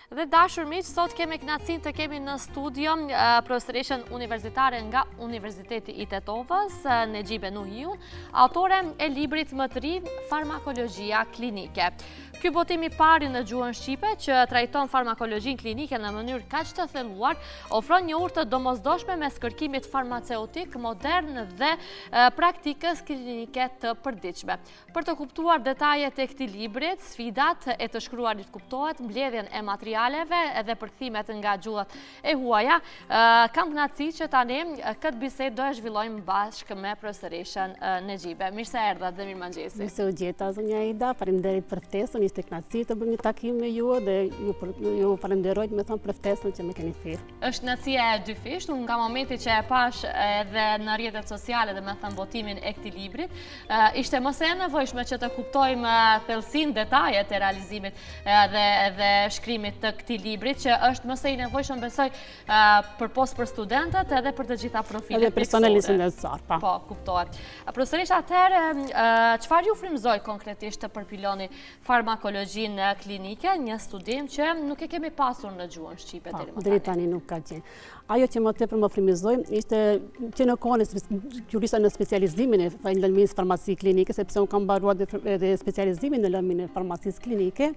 Dhe dashur miq, sot kemi kënaqësinë të kemi në studio profesoreshën universitare nga Universiteti i Tetovës, Negjibe Nuhiun, autore e librit më të ri Farmakologjia klinike. Ky botim i parë në gjuhën shqipe që trajton farmakologjinë klinike në mënyrë kaq të thelluar, ofron një urë të domosdoshme mes kërkimit farmaceutik modern dhe praktikës klinike të përditshme. Për të kuptuar detajet e këtij libri, sfidat e të shkruarit kuptohet, mbledhjen e materialeve edhe përkthimet nga gjuhët e huaja, kam kënaqësi që tani këtë bisedë do e zhvillojmë bashkë me profesoreshën Negjibe. Mirë se erdhat dhe mirëmëngjesi. Mirë se u gjeta, zonja Ida. Faleminderit për ftesën. Ishte kënaqësi të bëj një takim me ju dhe ju falenderoj për ftesën që më keni thirrë. Është kënaqësia e dyfisht, unë nga momenti që e pash edhe në rrjetet sociale dhe me thënë botimin e këtij librit, ishte mos e nevojshme që të kuptojmë thellësinë, detajet e realizimit dhe shkrimit të këtij libri, që është mos e nevojshëm besoj për studentët edhe për të gjitha profilet. Edhe personalisën e sot, pa. Po, kuptohet. Profesorisht, atëherë, çfarë ju frymëzoi konkretisht të përpiloni farmakologjinë klinike, një studim që nuk e kemi pasur në gjuhën shqipe deri tani nuk ka qenë. Ajo që më tepër më frymëzoi ishte që në kohën kur isha në specializimin e lëndëmimit farmaci klinike, sepse unë kam mbaruar edhe specializimin në lëndëmimin e farmacisë klinike.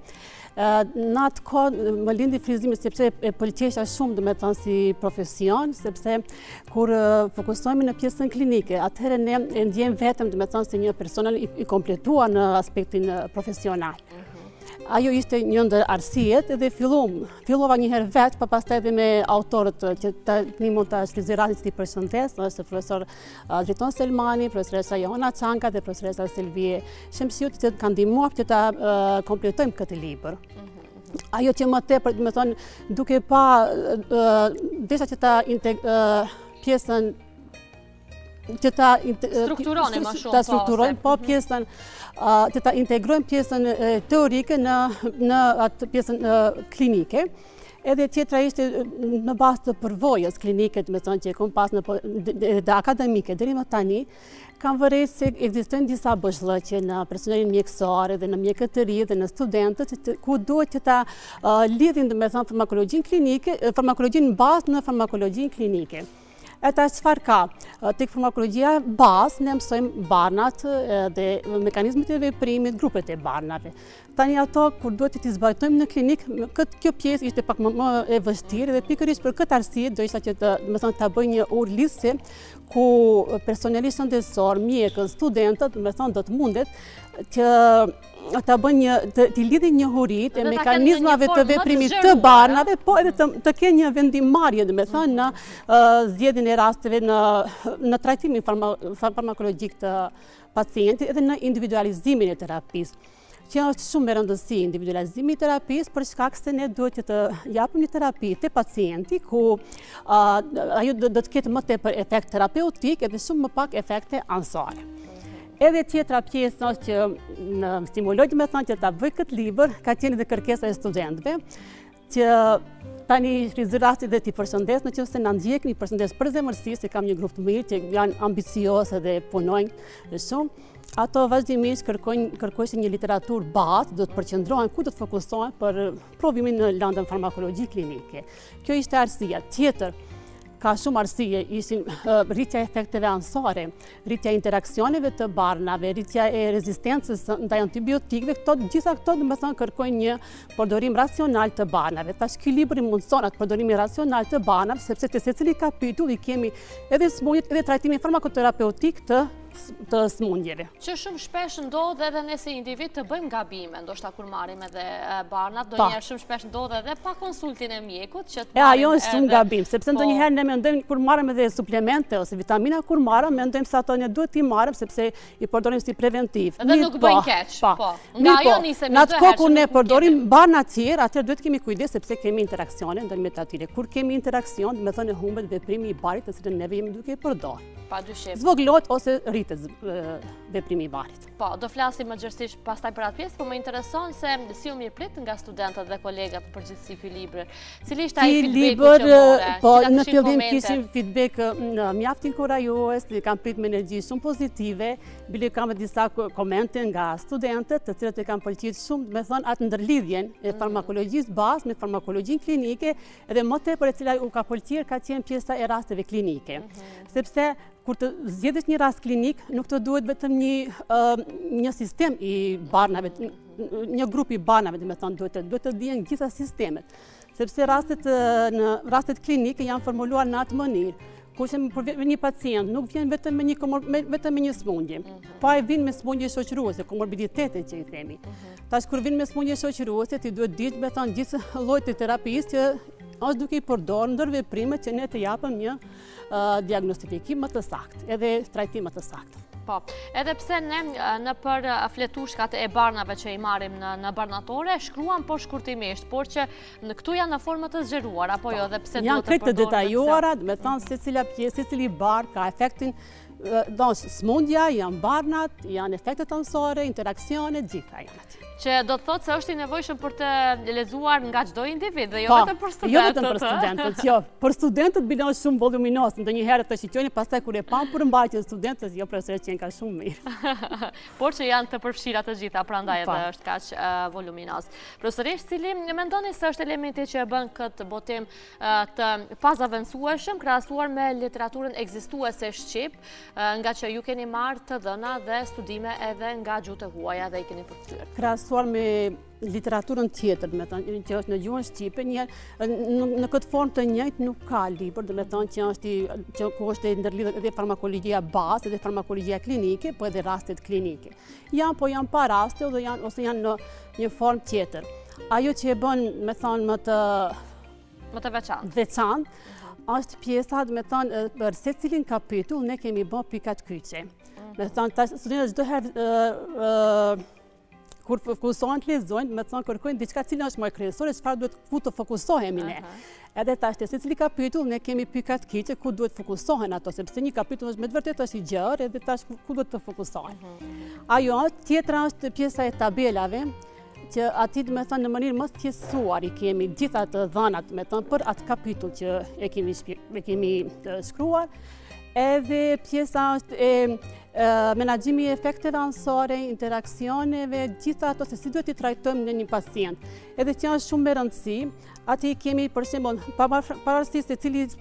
Në atë kohë më lindi frymëzimi sepse e pëlqesha shumë, domethënë si profesion, sepse kur fokusohemi në pjesën klinike, atëherë ne e ndjejmë vetëm domethënë si një personal i kompletuar në aspektin profesional. Ajo ishte një ndër arsiet edhe fillova një herë vetë, pa pastaj edhe me autorët që tani mund ta shfrytëzoj rastin që ti përshëndes, është profesor Driton Selmani, profesoresa Johana Çanka dhe profesoresa Selvie Shemsiu, që kanë ndihmuar që ta kompletojmë këtë libër. Ajo që më tepër, do të thonë, duke pa desha që ta pjesën që ta strukturojmë më shumë, ta strukturojmë po pjesën që ta integrojmë pjesën teorike në atë pjesën klinike. Edhe tjetra ishte në bazë të përvojës klinike, do të thonë që kam pas në akademike deri më tani, kam vërejtë se ekzistojnë disa bëshllëqe në personelin mjekësor dhe në mjekët të ri dhe në studentët, ku duhet që ta lidhin, domethënë, farmakologjinë klinike, farmakologjinë bazë në farmakologjinë klinike. Ata çfarë ka? Tek farmakologjia bazë ne mësojmë barnat dhe mekanizmet e veprimit, grupet e barnave. Tani ato kur duhet të zbajtojmë në klinik, kjo pjesë ishte pak më e vështirë dhe pikërisht për këtë arsye do isha që ta bëj një urë lidhëse ku personeli shëndetësor, mjekët, studentët, do të mundet që ta bëjnë të lidhin njohuritë e mekanizmave të veprimit të barnave, po edhe të kenë një vendimmarrje, domethënë, në zgjedhjen e rasteve në trajtimin farmakologjik të pacientit edhe në individualizimin e terapisë. Që është shumë me rëndësi individualizimi i terapisë, për shkak se ne duhet të japim një terapi te pacienti ku ajo do të ketë më tepër efekt terapeutik edhe shumë më pak efekte anësore. Edhe tjetra pjesë është që në stimuloj, domethënë, që ta bëj këtë libër, ka qenë edhe kërkesa e studentëve, që tani shfrytëzoj rastin dhe t'i përshëndes, nëse na ndjekni, përshëndes për zemërsi, se kam një grup të mirë që janë ambiciozë dhe punojnë shumë. Ato vazhdimisht kërkojnë një literaturë bazë, do të përqendrohen ku do të fokusohen për provimin në lëndën farmakologji klinike. Kjo ishte arsia. Tjetër, ka shumë arsye, ishin rritja e efekteve anësore, rritja e interaksioneve të barnave, rritja e rezistencës ndaj antibiotikëve, gjitha këto domethënë kërkojnë një përdorim racional të barnave. Tash ky libër mundson atë përdorimin racional të barnave, sepse te secili kapitull i kemi edhe smundjet edhe trajtimin farmakoterapeutik të smundjeve. Që shumë shpesh ndodh edhe ne si individ të bëjmë gabime, ndoshta kur marrim edhe barnat, ndonjëherë shumë shpesh ndodh edhe pa konsultin e mjekut që të marrim. Ajo është shumë gabim, sepse ndonjëherë ne mendojmë kur marrim edhe suplemente ose vitamina kur marrim, mendojmë se ato ne duhet t'i marrim sepse i përdorim si preventiv. Edhe nuk bëjnë keq, po. Nga ajo nisemi në atë kohë kur ne përdorim barna të tjerë, atëherë duhet kemi kujdes sepse kemi interaksione ndërmjet atyre. Kur kemi interaksion, do të thonë humbet veprimi i barit të cilën ne jemi duke i përdorur. padyshim. Zvoglohet ose rritet veprimi i varit. Po, do flasim më gjërësisht pastaj për atë pjesë, po më intereson se si u mirëprit nga studentët dhe kolegat në përgjithësi ky libër. Cili ishte ai feedbacku që more? Po, në fillim kishim feedback mjaft inkurajues, kam prit me energji shumë pozitive, bile kam disa komente nga studentët, të cilët e kam pëlqyer shumë, me thënë atë ndërlidhjen e farmakologjisë bazë me farmakologjinë klinike, edhe më tepër e cila u ka pëlqyer ka qenë pjesa e rasteve klinike. Sepse kur të zgjedhësh një rast klinik, nuk të duhet vetëm një sistem i barnave, një grup i barnave, dhe me thonë, duhet të dihen gjitha sistemet. Sepse në rastet klinike janë formuluar në atë mënyrë. Kurse për një pacient nuk vjen vetëm me një smundje, pa e vinë me smundje shoqëruese, komorbiditete që i themi. Tash kur vinë me smundje shoqëruese, ti duhet ditë me thonë gjithë llojet e terapisë që është duke i përdorur ndër veprimet që ne të japëm një diagnostifikim më të saktë, edhe trajtim më të saktë. Po, edhe pse ne në për fletushkat e barnave që i marim në barnatore, shkruan po shkurtimisht, por që në këtu janë në formë të zgjeruar, apo jo, dhe pse duhet të përdorur. Janë këtë detajuara, me thonë se cila pjesë, se cili barn ka efektin, smundja, janë barnat, janë efektet anësore, interakcione, gjitha janë aty. Që do të thotë se është i nevojshëm për të lexuar nga çdo individ dhe jo vetëm për studentët. Jo vetëm për studentët, jo. Për studentët bilon shumë voluminos, ndonjëherë të shiqojnë, pastaj kur e pan përmbajtjen studentët, jo profesorët që ka shumë mirë. Por që janë të përfshira të gjitha, prandaj edhe është kaq voluminos. Profesorish, cili mendoni se është elementi që e bën këtë botim të pazaventueshëm krahasuar me literaturën ekzistuese shqip, nga që ju keni marrë të dhëna dhe studime edhe nga gjuhët e huaja dhe i keni përkthyer. Me literaturën tjetër, që është në gjuhën shqipe, në këtë formë të njëjtë nuk ka libër, dhe me thonë që ku është ndërlidhur edhe farmakologjia bazë, edhe farmakologjia klinike, po edhe rastet klinike. Janë pa raste, ose janë në një formë tjetër. Ajo që e bën, me thonë, më të veçantë, është pjesa, dhe me thonë, për secilin kapitull, ne kemi bën pikat kyçe. Me thonë, studentët çdo herë kur fokusohen të lexojnë, me thonë kërkojnë diçka cila është më e kryesore, çfarë duhet ku të fokusohemi ne. Edhe tash te secili kapitull ne kemi pykat kyçe ku duhet fokusohen ato, sepse një kapitull është me të vërtetë është i gjerë, edhe tash ku duhet të fokusohen. Ajo tjetra është pjesa e tabelave, që aty me thonë në mënyrë më të thjeshtuar i kemi gjitha të dhënat, me thonë për atë kapitull që e kemi shkruar. Edhe pjesa është e menaxhimi i efekteve anësore, interaksioneve, gjitha ato se si duhet i trajtojmë në një pacient. Edhe që janë shumë me rëndësi, aty kemi për shembull pavarësisht se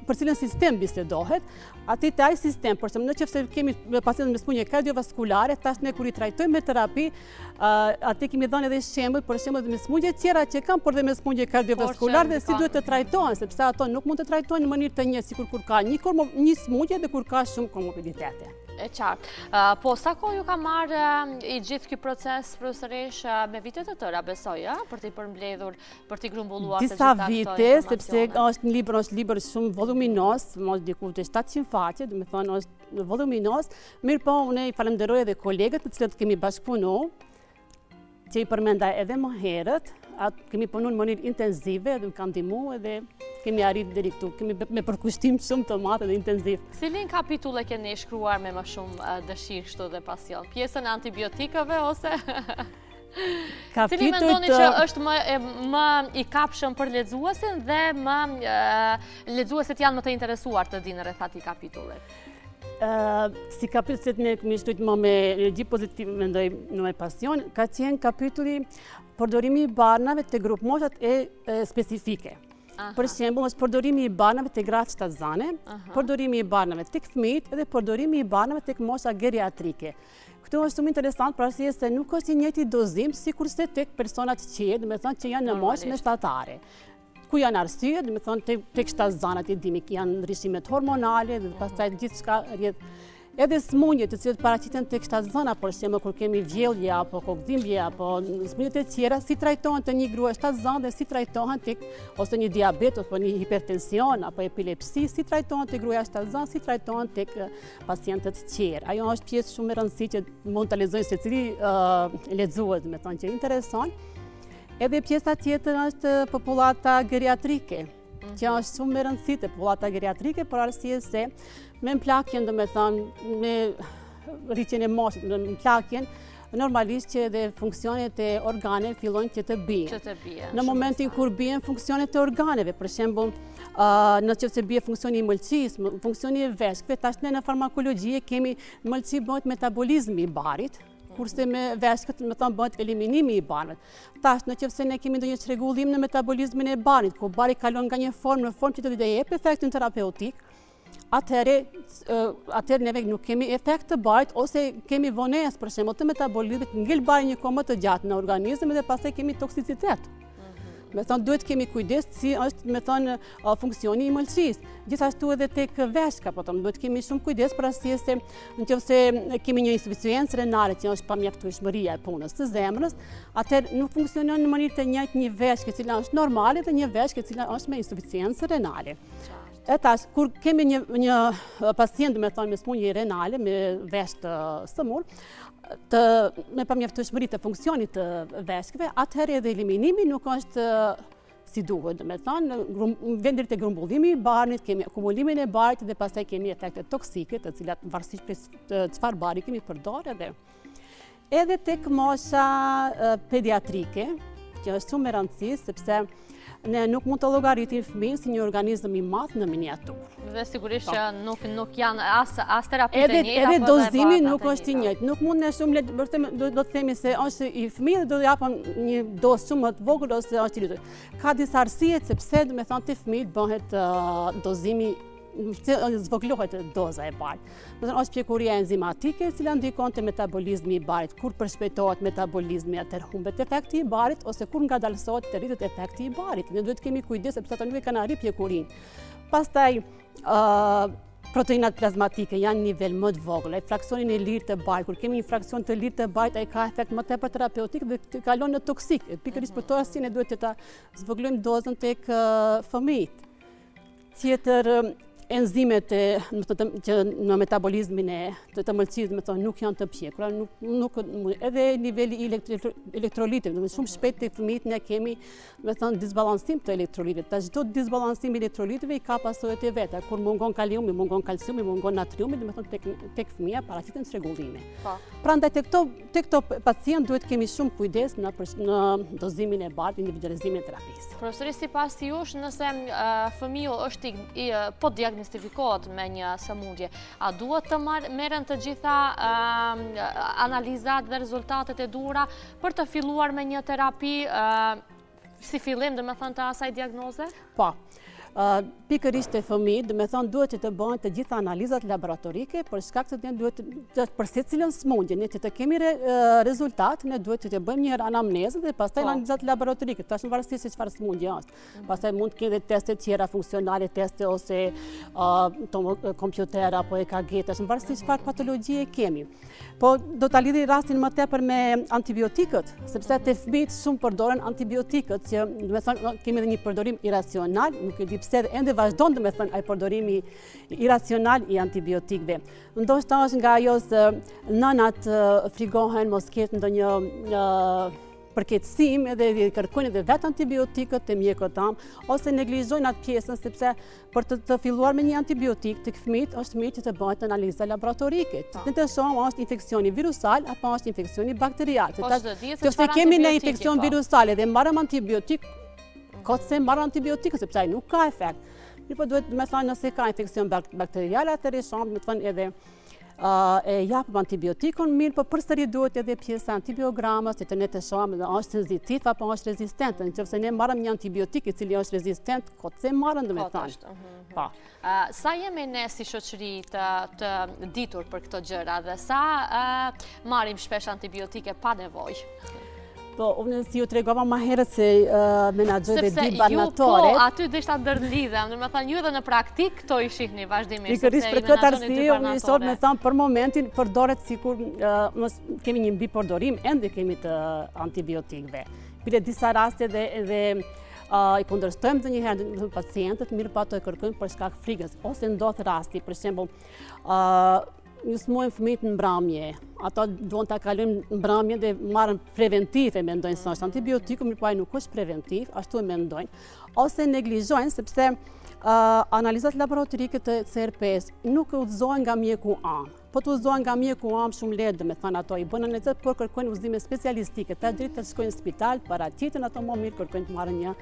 për cilën sistem bisedohet, aty te ai sistem, për shembull nëse kemi pacientë me smundje kardiovaskulare, tash ne kur i trajtojmë me terapi, aty kemi dhënë edhe shembull, për shembull me smundje tjera që kanë, por dhe me smundje kardiovaskulare dhe si duhet të trajtohen, sepse ato nuk mund të trajtohen në mënyrë të njëjtë sikur kur ka një smundje dhe kur ka shumë komorbiditete. E qartë. Po, sa kohë ju ka marrë i gjithë ky proces, profesorish, me vite të tëra, besoj, për t'i përmbledhur, për t'i grumbulluar të gjitha këto informacione? Disa vite, sepse është një libër shumë voluminos, mos diku të 700 faqe, dhe me thonë është voluminos, mirë po, unë i falenderoj edhe kolegët të cilët kemi bashkëpunu, që i përmenda edhe më herët, kemi punu në mënyrë intenzive, dhe më kanë ndihmuar edhe kemi arritur deri këtu, kemi me përkushtim shumë të madh dhe intenziv. Cilin kapitull e keni shkruar me më shumë dëshirë kështu dhe pasion? Pjesën e antibiotikave ose cili mendoni që është më i kapshëm për lexuesin dhe lexuesit janë më të interesuar të dinë rreth atij kapitullit? Si kapitull që ne kemi shkruar më me energji pozitive, mendoj me pasion, ka qenë kapitulli përdorimi i barnave te grup moshat e specifike. Për shembull, është përdorimi i barnave tek gratë shtatzane, përdorimi i barnave tek fëmijët dhe përdorimi i barnave tek mosha geriatrike. Këto është shumë interesant për arsye se nuk është i njëjti dozim sikurse tek personat të qetë, do të thonë që janë në moshë mesatare. Ku janë arsye, do të thonë tek shtatzanat e dimi që janë ndryshimet hormonale dhe pastaj gjithçka rrjedh. Edhe smundjet të cilët paraqiten tek shtatzana, për shembull kur kemi vjellje apo kokdhimbje apo smundjet e tjera, si trajtohen te një grua shtatzan dhe si trajtohen tek ose një diabet apo një hipertension apo epilepsi, si trajtohen tek gruaja shtatzan, si trajtohen tek pacientët të tjerë. Ajo është pjesë shumë e rëndësishme që mund ta lexojë secili lexues, do të thonë që intereson. Edhe pjesa tjetër është popullata geriatrike. që është shumë me rëndësi te populata geriatrike, për arsye se me mplakjen, domethënë me rritjen e moshës, me mplakjen normalisht që edhe funksionet e organeve fillojnë që të bien. Në momentin kur bien funksionet e organeve, për shembull, në qoftë se bie funksioni i mëlçisë, funksioni i veshkëve, tash ne në farmakologji kemi mëlçi bëhet metabolizmi i barit, kurse me veshkët bëhet eliminimi i barit. Tash në qoftë se ne kemi ndonjë çrregullim në metabolizmin e barit, ku bari kalon nga një formë në formë që të jep efektin terapeutik, atëherë neve nuk kemi efekt të barit ose kemi vonesë për shembull të metabolizmit, ngel bari një kohë më të gjatë në organizëm dhe pastaj kemi toksicitet. Me thonë duhet kemi kujdes si është funksioni i mëlçisë. Gjithashtu edhe tek veshka, duhet kemi shumë kujdes për arsye se nëse kemi një insuficiencë renale që është pamjaftueshmëria e punës së zemrës, atëherë nuk funksionon në mënyrë të njëjtë një veshkë e cila është normale dhe një veshkë e cila është me insuficiencë renale. E tash, kur kemi një pacient me smundje renale, me veshkë të sëmur, me pamjaftueshmëri të funksionit të veshkëve, atëherë edhe eliminimi nuk është si duhet. Vendrit e grumbullimi i barit, kemi akumulimin e barit dhe pastaj kemi efekte toksike, të cilat varësisht për çfarë bari kemi përdorë edhe tek mosha pediatrike, që është shumë e rëndësishme sepse ne nuk mund të llogaritim fëmijën si një organizm i madh në miniaturë. Dhe sigurisht që nuk janë as terapitë e njëjta. Edhe dozimi nuk është i njëjtë. Nuk mund ne shumë do të themi se është i fëmijë dhe do të japim një dozë shumë më të vogël ose është i lutur. Ka disa arsye sepse te fëmijët bëhet dozimi zvogëlohet doza e barit. Është pjekuria enzimatike e cila ndikon te metabolizmi i barit. Kur përshpejtohet metabolizmi, atëherë humbet efekti i barit ose kur ngadalësohet të rritet efekti i barit. Ne duhet kemi kujdes sepse ata nuk e kanë arrit pjekurinë. Pastaj proteinat plazmatike janë në nivel më të vogël. Ai fraksionin e lirë të barit, kur kemi një fraksion të lirë të barit, ai ka efekt më tepër terapeutik dhe kalon në toksik. Pikërisht për to arsye ne duhet të ta zvogëlojmë dozën tek fëmijët. Tjetër, enzimet që në metabolizmin e të mëlçisë nuk janë të pjekura, edhe niveli i elektrolitëve, shumë shpejt te fëmijët ne kemi disbalancim të elektrolitëve. Tash çdo disbalancim i elektrolitëve i ka pasojat e veta. Kur mungon kaliumi, mungon kalciumi, mungon natriumi, tek fëmia paraqiten çrregullime. Prandaj tek këto pacient duhet kemi shumë kujdes në dozimin e barit, individualizimin e terapisë. Profesori, sipas jush, nëse fëmiu është po diagnostifikohet me një sëmundje, a duhet të merren të gjitha analizat dhe rezultatet e duhura për të filluar me një terapi si fillim, të asaj diagnoze? Po. Pikërisht e fëmijët, duhet të bëhen të gjitha analizat laboratorike për shkak se ne duhet për secilën sëmundje, ne të kemi rezultat, ne duhet të bëjmë një anamnezë dhe pastaj analizat laboratorike, tash në varësi se çfarë sëmundje është. Pastaj mund të kemi edhe teste tjera funksionale, teste ose kompjuter apo EKG, tash në varësi çfarë patologjie kemi. Po do ta lidhi rastin më tepër me antibiotikët, sepse te fëmijët shumë përdoren antibiotikët, që kemi edhe një përdorim iracional, nuk e di pse ende vazhdon ai përdorimi iracional i antibiotikëve. Ndoshta është nga ajo se nënat frigohen mos ketë ndonjë përkeqësim edhe kërkojnë edhe vetë antibiotikët te mjekët tanë, ose neglizhojnë atë pjesën sepse për të filluar me një antibiotik tek fëmijët është mirë që të bëhet analiza laboratorike. Ne të shohim është infeksioni virusal apo është infeksioni bakterial. Nëse kemi një infeksion virusal dhe marrim antibiotik, se marrë antibiotikë, sepse ai nuk ka efekt. Mirë po duhet nëse ka infeksion bakterial, atëherë shohim edhe e japim antibiotikun, mirë po përsëri duhet edhe pjesa antibiogramës, që ne të shohim është senzitiv apo është rezistent. Nëse ne marrim një antibiotik i cili është rezistent, se marrën Po. Sa jemi ne si shoqëri të ditur për këto gjëra dhe sa marrim shpesh antibiotike pa nevojë? Po, unë si ju tregova më herët se menaxhoj dhe di banatore. Po, aty do ishta ndërlidhem, ju edhe në praktik këto i shihni vazhdimisht. Pikërisht për këtë arsye, unë sot për momentin përdoret sikur kemi një mbipërdorim, ende kemi të antibiotikëve. Për disa raste edhe i kundërshtojmë ndonjëherë pacientët, mirë po ato e kërkojnë për shkak frikës, ose ndodh rasti, për shembull, njësmojnë fëmijët në mbrëmje. Ato duan ta kalojnë në mbrëmje dhe marrin preventiv e mendojnë se është antibiotiku, mirë po ai nuk është preventiv, ashtu e mendojnë. Ose neglizhojnë sepse analizat laboratorike të CRP-s nuk udhëzohen nga mjeku am. Po të udhëzohen nga mjeku am shumë lehtë, domethënë ato i bën analizat, por kërkojnë udhëzime specialistike, ta drejt të shkojnë në spital, paratiten ato më mirë kërkojnë të marrin një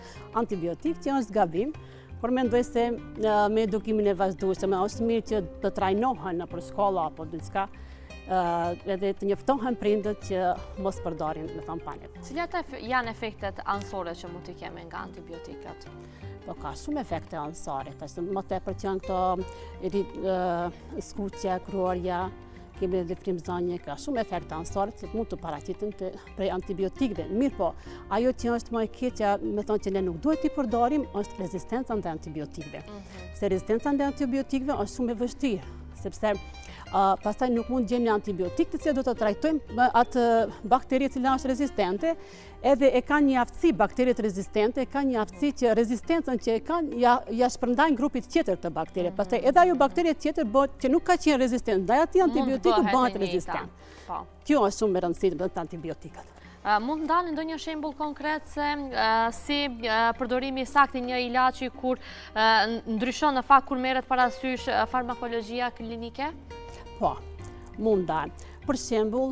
antibiotik, që është gabim. Por mendoj se me edukimin e vazhdueshëm është mirë që të trajnohen nëpër shkolla apo diçka, edhe të njoftohen prindët që mos përdorin panet. Cilat janë efektet anësore që mund të kemi nga antibiotikat? Po ka shumë efekte anësore, më tepër që janë këto skuqja, kruarja, kemi edhe frymëzënie, ka shumë efekte anësore që mund të paraqiten prej antibiotikëve. Mirë po, ajo që është më e keqja, me thonë që ne nuk duhet t'i përdorim, është rezistenca ndaj antibiotikëve. Se rezistenca ndaj antibiotikëve është shumë e vështirë, sepse pastaj nuk mund gjejmë një antibiotik të cilën do të trajtojmë atë bakteri e cila është rezistente, edhe e kanë një aftësi bakteriet rezistente, e kanë një aftësi që rezistencën që e kanë ja shpërndajnë grupit tjetër të bakterie. Pastaj edhe ajo bakterie tjetër që nuk ka qenë rezistent ndaj atij antibiotiku bëhet rezistent. Kjo është shumë e rëndësishme të antibiotikat. Mund ndalë ndonjë shembull konkret se si përdorimi i saktë një ilaçi kur ndryshon në fakt kur merret parasysh farmakologjia klinike? Po, mund ndalë. Për shembull,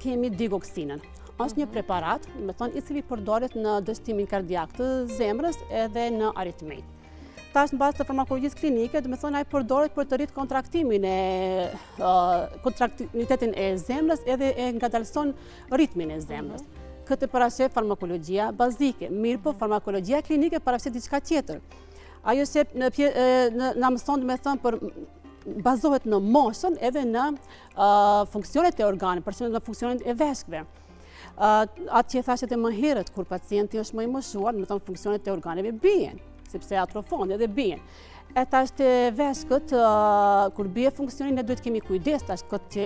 kemi digoksinën. Është një preparat, i cili përdoret në dështimin kardiak të zemrës edhe në aritmi. Tash në bazë të farmakologjisë klinike, ai përdoret për të rritë kontraktilitetin e zemrës edhe e ngadalëson ritmin e zemrës. Këtë parashef farmakologjia bazike, mirë po farmakologjia klinike parashef diçka tjetër. Ajo se na mëson për bazohet në moshën edhe në funksionet e organeve, për shembull në funksionet e veshkëve. Atë që thashet e më herët, kur pacienti është më i moshuar, funksionet e organeve bien, sepse atrofon edhe bien. E tash të veshkët, kur bie funksionin, ne duhet kemi kujdes, tash këtë që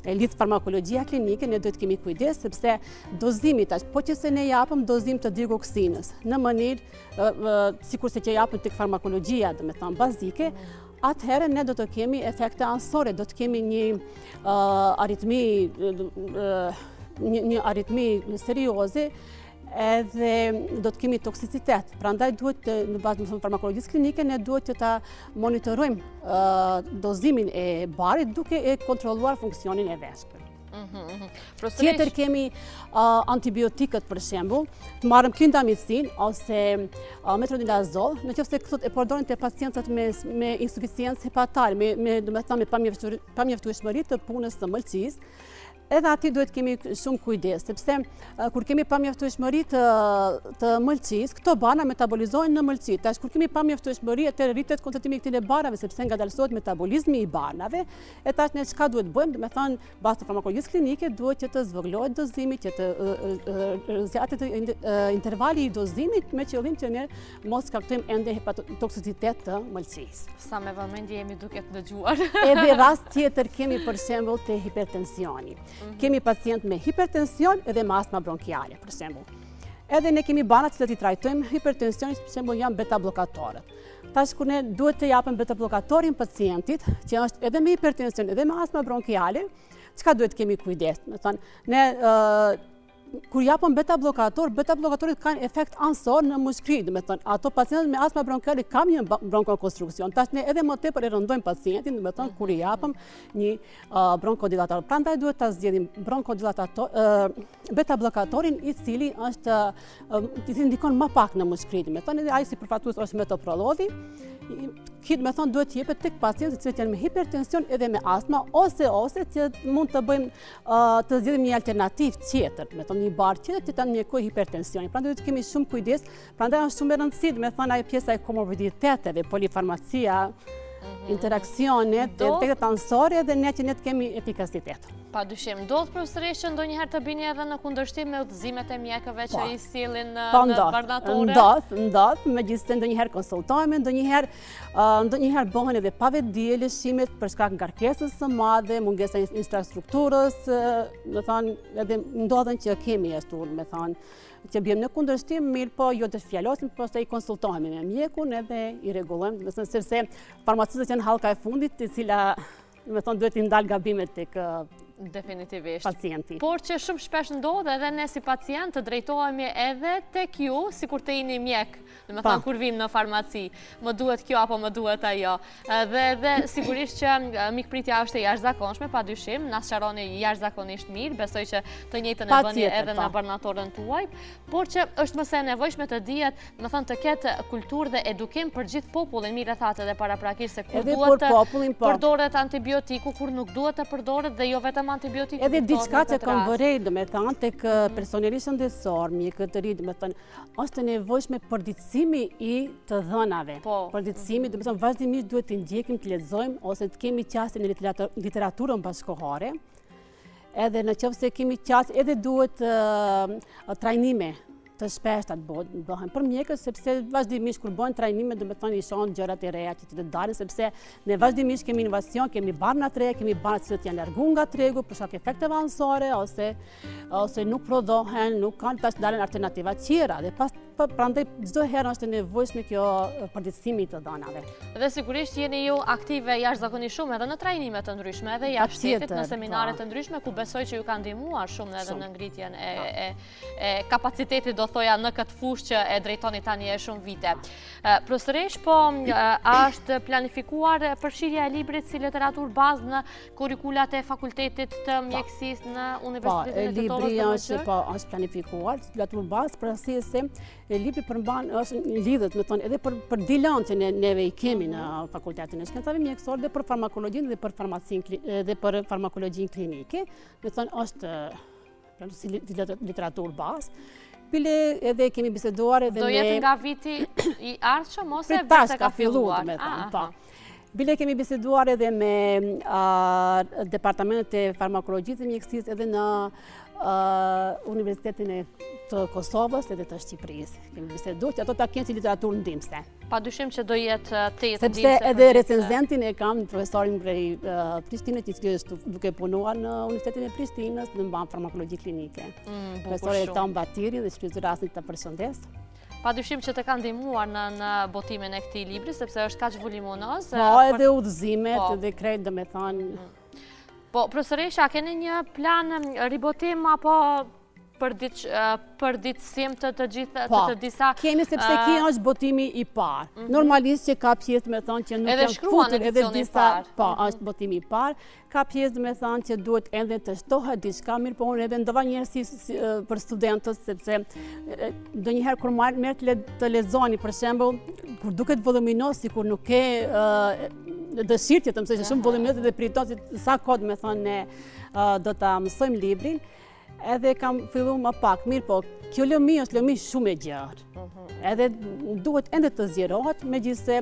e lidh farmakologjia klinike, ne duhet kemi kujdes, sepse dozimi tash, po që se ne japëm dozim të digoksinës, në mënyrë, sikur se që japëm tek farmakologjia, bazike, atëherë ne do të kemi efekte anësore, do të kemi një aritmi serioze, edhe do të kemi toksicitet. Prandaj duhet, në bazë të farmakologjisë klinike, ne duhet që ta monitorojmë dozimin e barit duke e kontrolluar funksionin e veshkëve. Tjetër kemi antibiotikët, për shembull, të marrëm klindamicin ose metronidazol, nëse këto e përdorin te pacientët me insuficiencë hepatare, me pamjaftueshmëri të punës së mëlçisë. Edhe ati duhet kemi shumë kujdes, sepse kur kemi pamjaftueshmëri të mëlçisë, këto bana metabolizohen në mëlçi. Tash kur kemi pamjaftueshmëri, atëherë rritet koncentrimi i këtyre banave, sepse ngadalësohet metabolizmi i banave. E tash ne çka duhet bëjmë? Bazë të farmakologjisë klinike duhet që të zvogëlohet dozimi, që të zgjatet intervali i dozimit me qëllim që ne mos kaktojmë ende hepatotoksicitet të mëlçisë. Sa me vëmendje jemi duke të dëgjuar. Edhe rast tjetër kemi për shembull te hipertensioni. Kemi pacient me hipertension edhe me astma bronkiale, për shembull. Edhe ne kemi banat që të trajtojmë hipertensionin, për shembull janë beta bllokatorët. Tash kur ne duhet të japim beta blokatorin pacientit, që është edhe me hipertension edhe me astma bronkiale, çka duhet kemi kujdes? Ne kur japëm beta blokatorit kanë efekt anësor në mushkëri, ato pacientët me astma bronkiale kanë një bronkokonstruksion. Tash ne edhe më tepër e rëndojmë pacientin, kur i japëm një bronkodilatator. Prandaj duhet ta zgjedhim beta blokatorin i cili ndikon më pak në mushkëri. Ai si përfaqësues është metoprololi. Duhet jepet tek pacientët që janë me hipertension edhe me astma, ose që mund të bëjmë të zgjedhim një alternativë tjetër, një barë tjetër që ta mjekojë hipertensionin. Prandaj duhet kemi shumë kujdes, prandaj është shumë e rëndësishme ajo pjesa e komorbiditeteve, polifarmacia, interaksionet, efektet anësore dhe ne që ne të kemi efikasitet. Padyshim, ndodh profesoresh që ndonjëherë të bini edhe në kundërshtim me udhëzimet e mjekëve që i sillin në bardhatore? Ndodh, megjithëse ndonjëherë konsultohemi, ndonjëherë bëhen edhe pavetdije lëshimet për shkak ngarkesës së madhe, mungesa infrastrukturës, edhe ndodhen që kemi ashtu, që bjem në kundërshtim, mirë po jo të fjalosim, pastaj i konsultohemi me mjekun edhe i rregullojmë, sepse farmacistët janë hallka e fundit, e cila me thonë duhet i ndalë gabimet tek Definitivisht. pacienti. Por që shumë shpesh ndodhe edhe ne si pacient të drejtohemi edhe tek ju, si kur të jeni mjek, dhe me thonë kur vim në farmaci, më duhet kjo apo më duhet ajo. Dhe sigurisht që mikpritja është e jashtëzakonshme, pa dyshim, na sqaroni jashtëzakonisht mirë, besoj që të njëjtën e bëni edhe në barnatorën tuaj, por që është mëse e nevojshme të dihet, me thonë të ketë kulturë dhe edukim për gjithë popullin, mirë e thatë edhe paraprakisht se kur duhet të përdoret antibiotiku, kur nuk duhet të përdoret dhe jo vetëm antibiotiku. Edhe diçka që kam vërej, do me thënë, tek personeli shëndetësor, mjekët të ri, do me thënë, është e nevojshme përditësimi i të dhënave. Përditësimi, do me thënë, vazhdimisht duhet të ndjekim, të lexojmë, ose të kemi qasje në literaturën bashkëkohore, edhe në qoftë se kemi qasje, edhe duhet trajnime të shpeshta të bëhen për mjekët, sepse vazhdimisht kur bëhen trajnime, do me thonë i shohin gjërat e reja që të dalin, sepse ne vazhdimisht kemi inovacion, kemi barna të reja, kemi barna që janë largu nga tregu për shkak efekteve anësore ose nuk prodhohen, nuk kanë tash dalin alternativa tjera dhe prandaj çdo herë është e nevojshme kjo përditësimi të dhënave. Dhe sigurisht jeni ju aktive jashtëzakonisht shumë edhe në trajnime të ndryshme, edhe jashtë shtetit në seminare të ndryshme, ku besoj që ju kanë ndihmuar shumë edhe në ngritjen e kapacitetit, do thoja, në këtë fushë që e drejtoni tani e shumë vite. Profesoresh, po është planifikuar përfshirja e librit si literaturë bazë në kurrikulat e fakultetit të mjekësisë në Universitetin e Tetovës të Maqër? Po, është planifikuar literaturë bazë, për arsye se libri përmban është lidhet, me thonë, edhe për dilan që neve i kemi në fakultetin e shkencave mjekësore dhe për farmakologjinë dhe për farmakologjinë klinike, me thonë është si literaturë bazë. Bile edhe kemi biseduar edhe me... Do jetë nga viti i ardhshëm ose vetë ka filluar? Me thonë, po. Bile kemi biseduar edhe me departamentet e farmakologjisë dhe mjekësisë edhe në Universitetin e të Kosovës edhe të Shqipërisë. Kemi biseduar që ato ta kenë si literaturë ndihmëse. Padyshim që do jetë tetë ndihmëse. Sepse edhe recenzentin e kam profesorin prej Prishtinës, që është duke punuar në Universitetin e Prishtinës në mban farmakologji klinike. Profesori Tom Batiri dhe shpëtoj rastin të përshëndes. Padyshim që të kanë ndihmuar në botimin e këtij libri, sepse është kaq voluminoz. Po, edhe udhëzimet edhe krejt, domethënë. Po, profesoresha, keni një plan ribotim apo përditësim të gjitha të disa... Kemi, sepse kjo është botimi i parë. Normalisht që ka pjesë me thonë që nuk janë futur edhe disa... Po, është botimi i parë. Ka pjesë me thonë që duhet edhe të shtohet diçka, mirë po unë edhe ndova njerëz për studentët, sepse do njëherë kur merë të lexoni, për shembull, kur duket voluminoz, sikur nuk ke dëshirë që të mësoj, që shumë voluminoz dhe priton sa kohë me thonë ne do ta mësojmë librin. Edhe kam fillu më pak, mirë po, kjo lëmi është lëmi shumë e gjerë. Edhe duhet ende të zgjerohet, megjithëse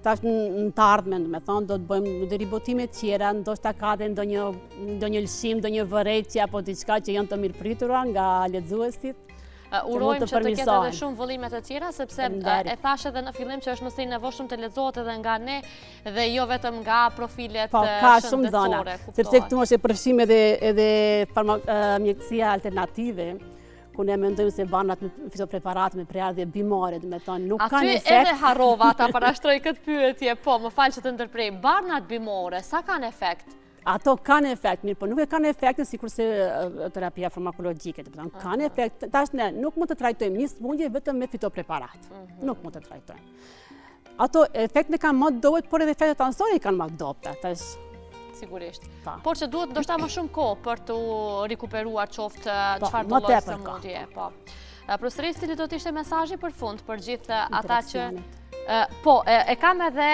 tash në të ardhmen, me thonë, do të bëjmë dhe ribotime tjera, ndoshta ka dhe ndonjë lëshim, ndonjë vërejtje apo diçka që janë të mirëpritura nga lexuesit. Urojmë që të ketë edhe shumë vëllime të tjera, sepse e thash edhe në fillim që është mëse i nevojshëm të lexohet edhe nga ne dhe jo vetëm nga profilet shëndetësore. Ka shumë dhëna, sepse këtu është e përfshim edhe mjekësia alternative, ku ne mendojmë se banat me fitopreparat me prejardhje bimore, dhe me thonë, nuk kanë efekt. Aty edhe harrova ta parashtroj këtë pyetje, po, më falë që të ndërprej, banat bimore, sa kanë efekt? Ato kanë efekt, mirë, po nuk e kanë efektin sikur se terapia farmakologjike, kanë efekt. Tash ne nuk mund të trajtojmë një smundje vetëm me fitopreparat. Nuk mund të trajtojmë. Ato efektet kanë më dohet, por edhe efektet anësore i kanë më dopta. Sigurisht. Por që duhet ndoshta më shumë kohë për të rikuperuar qoftë çfarë do lloj sëmundje. Profesorisë, cili do të ishte mesazhi për fund për gjithë ata që po, e kam edhe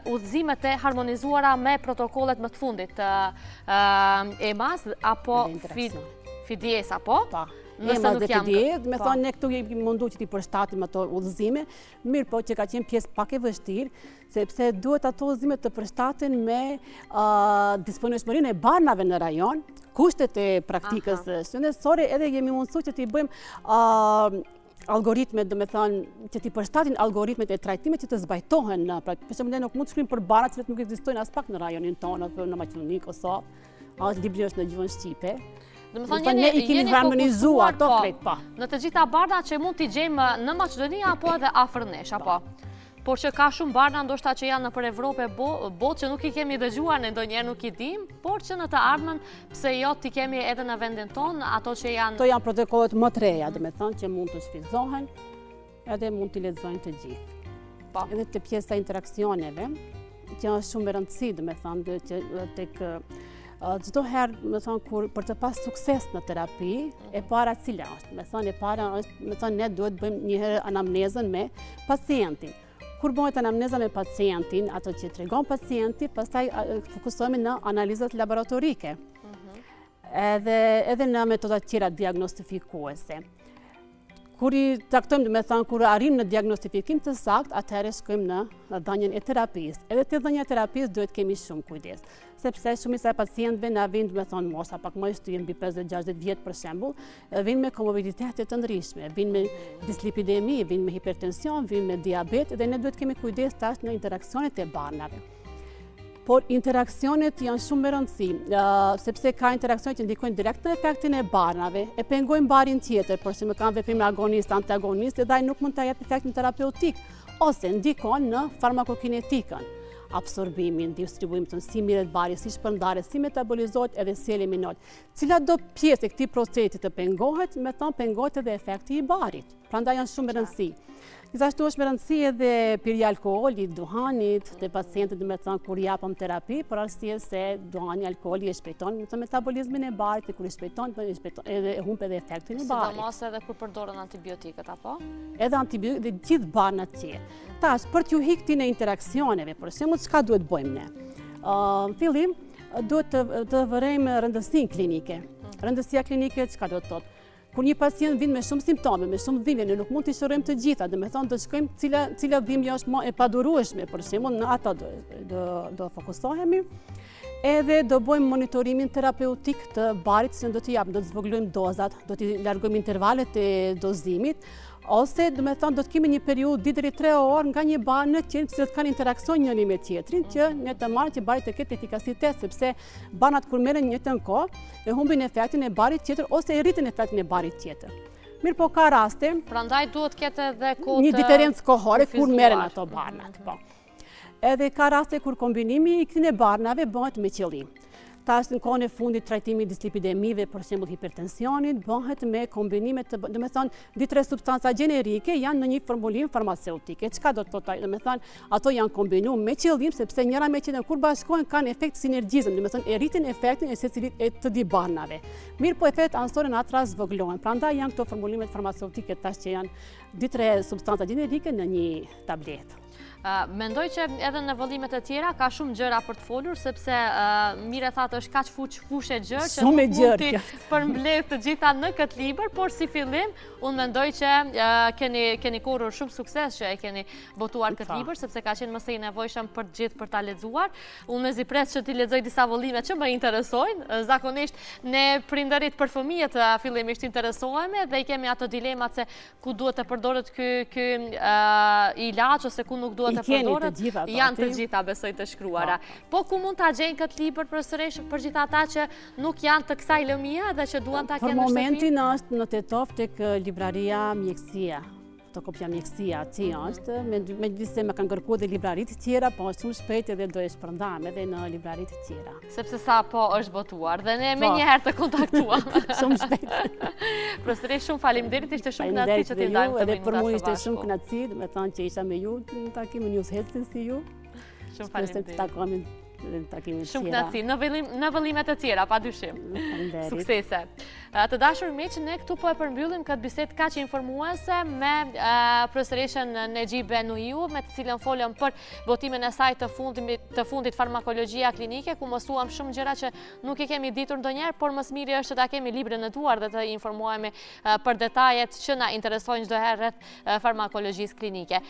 udhëzimet e harmonizuara me protokollet më të fundit të EMA-s apo FIDIES, apo? EMA dhe FIDIES, me thonë ne këtu jemi mundu që t'i përshtatim ato udhëzime, mirë po që ka qenë pjesë pak e vështirë, sepse duhet ato udhëzime të përshtaten me disponueshmërinë e banave në rajon, kushtet e praktikës shëndetësore, edhe jemi mundësu që t'i bëjmë algoritmet, do me thonë, që t'i përshtatin algoritmet e trajtimet që të zbajtohen në praktikë. Për shembull, ne nuk mund të shkrim për banat që nuk ekzistojnë as pak në rajonin tonë, apo në Maqedoni, Kosovë, libri është në gjuhën shqipe. Do me thonë, jeni harmonizuar ato krejt pa. Në të gjitha barnat që mund t'i gjejmë në Maqedoni apo edhe afër nesh, apo? por që ka shumë barna ndoshta që janë nëpër Evropë botë që nuk i kemi dëgjuar, ne ndonjëherë nuk i dim, por që në të ardhmen pse jo ti kemi edhe në vendin tonë ato që janë. Këto janë protokollet më të reja, domethënë që mund të shfrytëzohen edhe mund t'i lexojnë të gjithë. Po. Edhe te pjesa e interaksioneve, që është shumë e rëndësishme, domethënë që tek çdo herë, domethënë për të pas sukses në terapi, e para cila është? Domethënë e para është, domethënë ne duhet bëjmë një herë anamnezën me pacientin. Kur bëhet anamneza me pacientin, ato që tregon pacienti, pastaj fokusohemi në analizat laboratorike. Edhe në metodat tjera diagnostifikuese. Kur i taktojmë, domethënë kur arrim në diagnostifikim të saktë, atëherë shkojmë në dhënien e terapisë. Edhe te dhënia e terapisë duhet kemi shumë kujdes, sepse shumica e pacientëve na vijnë, domethënë mosha pak më e shtyje mbi 50-60 vjet për shembull, vijnë me komorbiditete të ndryshme, vijnë me dislipidemi, vijnë me hipertension, vijnë me diabet, dhe ne duhet kemi kujdes tash në interaksionet e barnave. Por interaksionet janë shumë me rëndësi, sepse ka interaksionet që ndikojnë direkt në efektin e barnave, e pengojnë barin tjetër, por që më kanë veprime agonist, antagonist, dhe ai nuk mund të jep efektin terapeutik, ose ndikon në farmakokinetikën, absorbimin, distribuimin të si mirët bari, si shpërndarje, si metabolizohet edhe si eliminohet. Cila do pjesë e këtij procesi të pengohet, me thonë pengohet edhe efekti i barit. Prandaj janë shumë me rëndësi. Gjithashtu është me rëndësi edhe pirja alkoolit, duhanit, te pacientët domethënë kur japëm terapi, për arsye se duhani, alkooli e shpejton metabolizmin e barit, kur i shpejton edhe humb edhe efektin e barit. Sidomos edhe kur përdoren antibiotikët apo? Edhe antibiotikët dhe gjithë barnat tjerë. Tash për t'ju hiq këtij në interaksioneve, për shembull çka duhet bëjmë ne? Në fillim duhet të vërejmë rëndësinë klinike. Rëndësia klinike çka do të thotë? Kur një pacient vjen me shumë simptome, me shumë dhimbje, ne nuk mund t'i shohim të gjitha, domethënë do shkojmë cila dhimbje është më e padurueshme, për shembull në ato do fokusohemi. Edhe do bëjmë monitorimin terapeutik të barit, që do t'i japim, do të zvoglojmë dozat, do t'i largojmë intervalet e dozimit, ose domethënë do të kemi një periudhë 2 deri 3 orë nga një barë në tjetër, që kanë interaksion njëri me tjetrin, që ne të marrim që bari të ketë efikasitet, sepse barnat kur merren një të kohë e humbin efektin e barit tjetër ose e rritin efektin e barit tjetër. Mirë, po ka raste. Prandaj duhet ketë edhe kohë një diferencë kohore kur merren ato barnat, po. Edhe ka raste kur kombinimi i këtyre barnave bëhet me qëllim. Tash në kohën e fundit trajtimi i dislipidemive, për shembull hipertensionit, bëhet me kombinime të, domethënë, 2-3 substanca gjenerike janë në një formulim farmaceutike. Çka do të thotë? Domethënë, ato janë kombinuar me qëllim sepse njëra me tjetrën kur bashkohen kanë efekt sinergjizëm, domethënë e rritin efektin e secilit të dy barnave. Mirë, po efektet anësore në atë rast zvogëlohen. Prandaj janë këto formulimet farmaceutike tash që janë 2-3 substanca gjenerike në një tabletë. Mendoj që edhe në vëllimet e tjera ka shumë gjëra për të folur, sepse mire thatë është kaq fushë gjërë që nuk mund t'i përmbledh të gjitha në këtë libër, por si fillim, unë mendoj që keni korrur shumë sukses që e keni botuar këtë libër, sepse ka qenë mëse i nevojshëm për gjithë për ta lexuar. Unë me zipres që t'i lexoj disa vëllime që më interesojnë, zakonisht ne prindërit për fëmijët fillimisht interesohemi dhe i kemi ato dilemat se ku duhet të përdoret ky ilaç ose ku nuk duhet të përdoret, janë të gjitha besoj të shkruara. Po ku mund të gjejnë këtë libër për gjitha ata që nuk janë të kësaj lëmia dhe që duan ta kenë në shtëpi? Për momentin është në Tetov tek libraria Mjekësia. Fotokopia Mjekësia, që është, me gjithse me kanë kërkuar dhe libraritë tjera, po është shumë shpejt edhe do e shpërndam edhe në libraritë tjera. Sepse sa po është botuar dhe ne me njëherë të kontaktuam. Shumë shpejt. Profesoresh, shumë faleminderit, ishte shumë kënaqësi që t'i ndajmë këtë minuta së bashku. Edhe për mua ishte shumë kënaqësi, do të thonë që isha me ju në takimin News Health si ju. Shumë faleminderit. Shumë kënaqësi në vëllimet e tjera, padyshim. Suksese. Të dashur miq, ne këtu po e përmbyllim këtë bisedë kaq informuese me profesoreshën Nexhibe Nuhiu, me të cilën folëm për botimin e saj të fundit farmakologjia klinike, ku mësuam shumë gjëra që nuk i kemi ditur ndonjëherë, por më së miri është ta kemi librin në duar dhe të informohemi për detajet që na interesojnë çdo herë rreth farmakologjisë klinike.